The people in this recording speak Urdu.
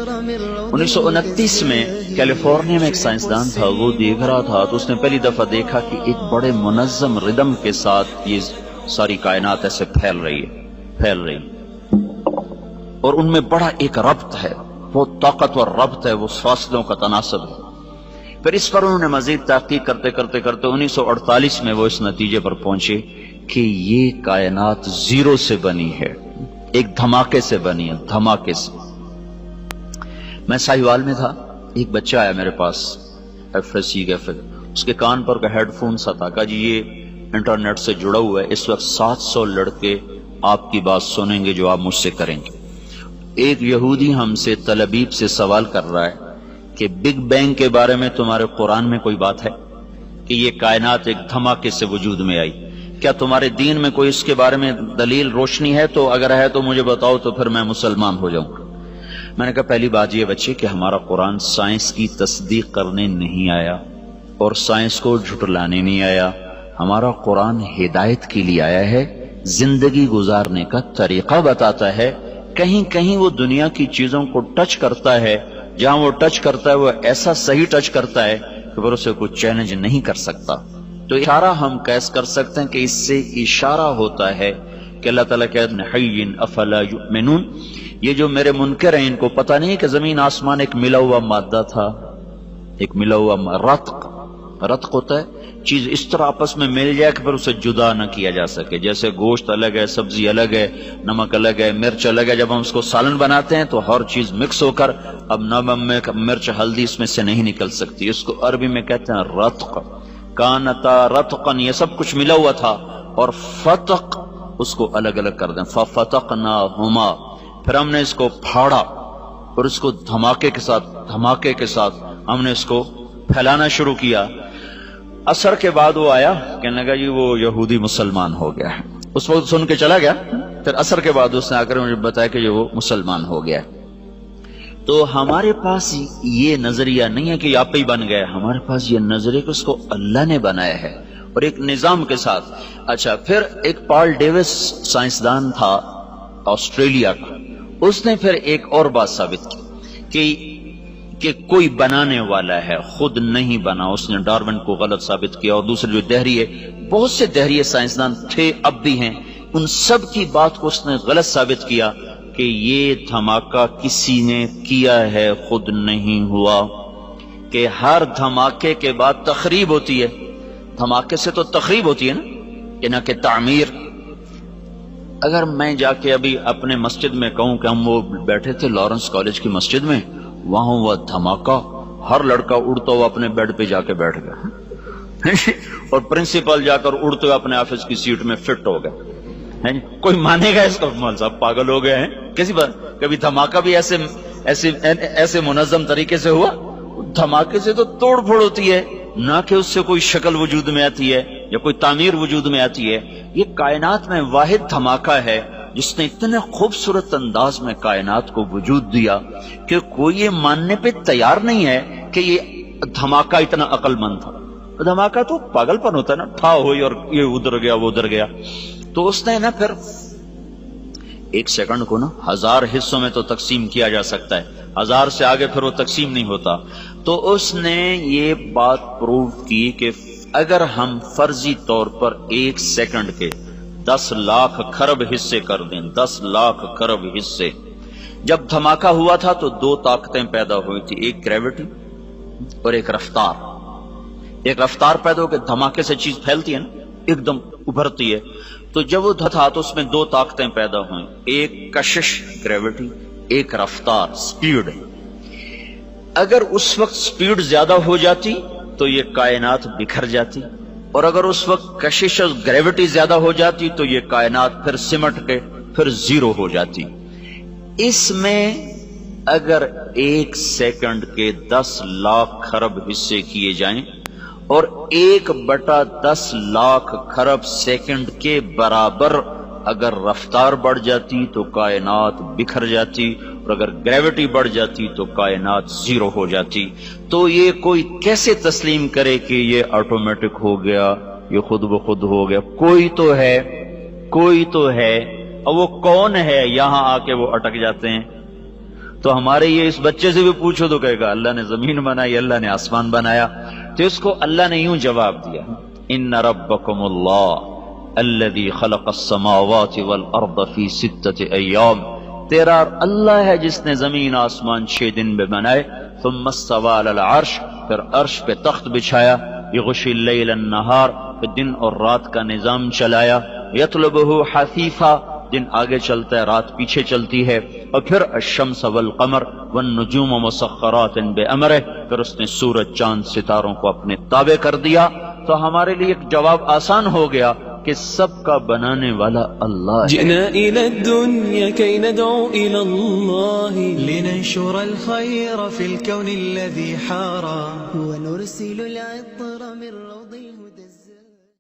1929 میں کیلیفورنیا میں ایک سائنسدان تھا، وہ دیکھ رہا تھا تو اس نے پہلی دفعہ دیکھا کہ ایک بڑے منظم ردم کے ساتھ یہ ساری کائنات ایسے پھیل رہی اور ان میں بڑا ایک ربط ہے، بہت طاقتور ربط ہے، وہ فاصلوں کا تناسب ہے۔ پھر اس پر انہوں نے مزید تحقیق کرتے 1948 میں وہ اس نتیجے پر پہنچے کہ یہ کائنات زیرو سے بنی ہے، ایک دھماکے سے بنی ہے، دھماکے سے۔ میں ساہیوال میں تھا، ایک بچہ آیا میرے پاس FSC کا، اس کے کان پر کا ہیڈ فون سا تھا، کہا جی یہ انٹرنیٹ سے جڑا ہوا ہے، اس وقت 700 لڑکے آپ کی بات سنیں گے جو آپ مجھ سے کریں گے۔ ایک یہودی ہم سے تل ابیب سے سوال کر رہا ہے کہ بگ بینگ کے بارے میں تمہارے قرآن میں کوئی بات ہے کہ یہ کائنات ایک دھماکے سے وجود میں آئی؟ کیا تمہارے دین میں کوئی اس کے بارے میں دلیل روشنی ہے؟ تو اگر ہے تو مجھے بتاؤ تو پھر میں مسلمان ہو جاؤں۔ میں نے کہا پہلی بات یہ بچے کہ ہمارا قرآن سائنس کی تصدیق کرنے نہیں آیا اور سائنس کو جھٹلانے نہیں آیا، ہمارا قرآن ہدایت کے لیے آیا ہے، زندگی گزارنے کا طریقہ بتاتا ہے۔ کہیں کہیں وہ دنیا کی چیزوں کو ٹچ کرتا ہے، جہاں وہ ٹچ کرتا ہے وہ ایسا صحیح ٹچ کرتا ہے کہ پھر اسے کوئی چیلنج نہیں کر سکتا۔ تو اشارہ ہم کیس کر سکتے ہیں کہ اس سے اشارہ ہوتا ہے کہ اللہ تعالیٰ کہتے ہیں حی افلا یؤمنون، یہ جو میرے منکر ہیں ان کو پتہ نہیں کہ زمین آسمان ایک ملا ہوا مادہ تھا، ایک ملا ہوا رتق ہوتا ہے، چیز اس طرح آپس میں مل جائے کہ پھر اسے جدا نہ کیا جا سکے، جیسے گوشت الگ ہے، سبزی الگ ہے، نمک الگ ہے، مرچ الگ ہے، جب ہم اس کو سالن بناتے ہیں تو ہر چیز مکس ہو کر اب نمک مرچ ہلدی اس میں سے نہیں نکل سکتی، اس کو عربی میں کہتے ہیں رتق، کانتا رتقن، یہ سب کچھ ملا ہوا تھا، اور فتق اس کو الگ الگ کر دیں، ففتقناہما، پھر ہم نے اس کو پھاڑا اور اس کو دھماکے کے ساتھ ہم نے اس کو پھیلانا شروع کیا۔ اثر کے بعد وہ آیا، کہنے لگا جی وہ یہودی مسلمان ہو گیا ہے، اس وقت سن کے چلا گیا، پھر اثر کے بعد اس نے آ کر مجھے بتایا کہ وہ مسلمان ہو گیا ہے۔ تو ہمارے پاس یہ نظریہ نہیں ہے کہ یہ آپ ہی بن گئے، ہمارے پاس یہ نظریہ کہ اس کو اللہ نے بنایا ہے اور ایک نظام کے ساتھ۔ اچھا، پھر ایک پال ڈیوس سائنسدان تھا آسٹریلیا کا، اس نے پھر ایک اور بات ثابت کی کہ کوئی بنانے والا ہے، خود نہیں بنا، اس نے ڈارون کو غلط ثابت کیا، اور دوسرے جو دہری ہے، بہت سے دہری سائنسدان تھے اب بھی ہیں، ان سب کی بات کو اس نے غلط ثابت کیا کہ یہ دھماکہ کسی نے کیا ہے، خود نہیں ہوا، کہ ہر دھماکے کے بعد تخریب ہوتی ہے، دھماکے سے تو تخریب ہوتی ہے نا، نہ کہ تعمیر۔ اگر میں جا کے ابھی اپنے مسجد میں کہوں کہ ہم وہ بیٹھے تھے لارنس کالج کی مسجد میں، وہاں ہوا دھماکہ، ہر لڑکا اڑتا ہوا اپنے بیڈ پہ جا کے بیٹھ گیا اور پرنسپل جا کر اڑتے ہوئے اپنے آفس کی سیٹ میں فٹ ہو گئے۔ کوئی مانے گا اس کو؟ مول صاحب پاگل ہو گئے ہیں کسی بات؟ کبھی دھماکہ بھی ایسے منظم طریقے سے ہوا؟ دھماکے سے تو توڑ پھوڑ ہوتی ہے، نہ کہ اس سے کوئی شکل وجود میں آتی ہے یا کوئی تعمیر وجود میں آتی ہے۔ یہ کائنات میں واحد دھماکہ ہے جس نے اتنے خوبصورت انداز میں کائنات کو وجود دیا کہ کوئی یہ ماننے پہ تیار نہیں ہے کہ یہ دھماکہ اتنا عقل مند تھا۔ دھماکہ تو پاگل پن ہوتا ہے نا، ٹھا ہوئی اور یہ ادھر گیا وہ ادھر گیا۔ تو اس نے نا پھر ایک سیکنڈ کو نا 1000 حصوں میں تو تقسیم کیا جا سکتا ہے، 1000 سے آگے پھر وہ تقسیم نہیں ہوتا۔ تو اس نے یہ بات پروو کی کہ اگر ہم فرضی طور پر 1 سیکنڈ کے 10 لاکھ خرب حصے کر دیں، 10 لاکھ خرب حصے، جب دھماکہ ہوا تھا تو 2 طاقتیں پیدا ہوئی تھی، ایک گریوٹی اور ایک رفتار۔ ایک رفتار پیدا ہو کے دھماکے سے چیز پھیلتی ہے نا، ایک دم ابھرتی ہے، تو جب وہ تھا تو اس میں 2 طاقتیں پیدا ہوئیں، ایک کشش گریوٹی، ایک رفتار سپیڈ۔ اگر اس وقت سپیڈ زیادہ ہو جاتی تو یہ کائنات بکھر جاتی، اور اگر اس وقت کشش اور گریوٹی زیادہ ہو جاتی تو یہ کائنات پھر سمٹ کے پھر زیرو ہو جاتی۔ اس میں اگر 1 سیکنڈ کے 10 لاکھ خرب حصے کیے جائیں اور 1/10 لاکھ خرب سیکنڈ کے برابر اگر رفتار بڑھ جاتی تو کائنات بکھر جاتی، اور اگر گریوٹی بڑھ جاتی تو کائنات زیرو ہو جاتی۔ تو یہ کوئی کیسے تسلیم کرے کہ یہ آٹومیٹک ہو گیا، یہ خود بخود ہو گیا؟ کوئی تو ہے، اور وہ کون ہے؟ یہاں آ کے وہ اٹک جاتے ہیں۔ تو ہمارے یہ اس بچے سے بھی پوچھو تو کہے گا اللہ نے زمین بنائی، اللہ نے آسمان بنایا. تو اس کو اللہ نے یوں جواب دیا، ان ربکم اللہ الذی خلق السماوات والارض فی 6 ایام، تیرا اللہ ہے جس نے زمین آسمان 6 دن میں بنائے. ثم استوى علی العرش، پھر عرش پہ تخت بچھایا. یغشی اللیل النہار، پھر دن اور رات کا نظام چلایا. یطلبہ حثیثا، دن آگے چلتا ہے رات پیچھے چلتی ہے. اور پھر الشمس والقمر والنجوم مسخرات بامرہ، پھر اس نے سورج چاند ستاروں کو اپنے تابع کر دیا. تو ہمارے لیے ایک جواب آسان ہو گیا کہ سب کا بنانے والا اللہ ہے. جئنا إلى الدنيا كي ندعو إلى الله لننشر الخير في الكون الذي حارى ونرسل العطر من روض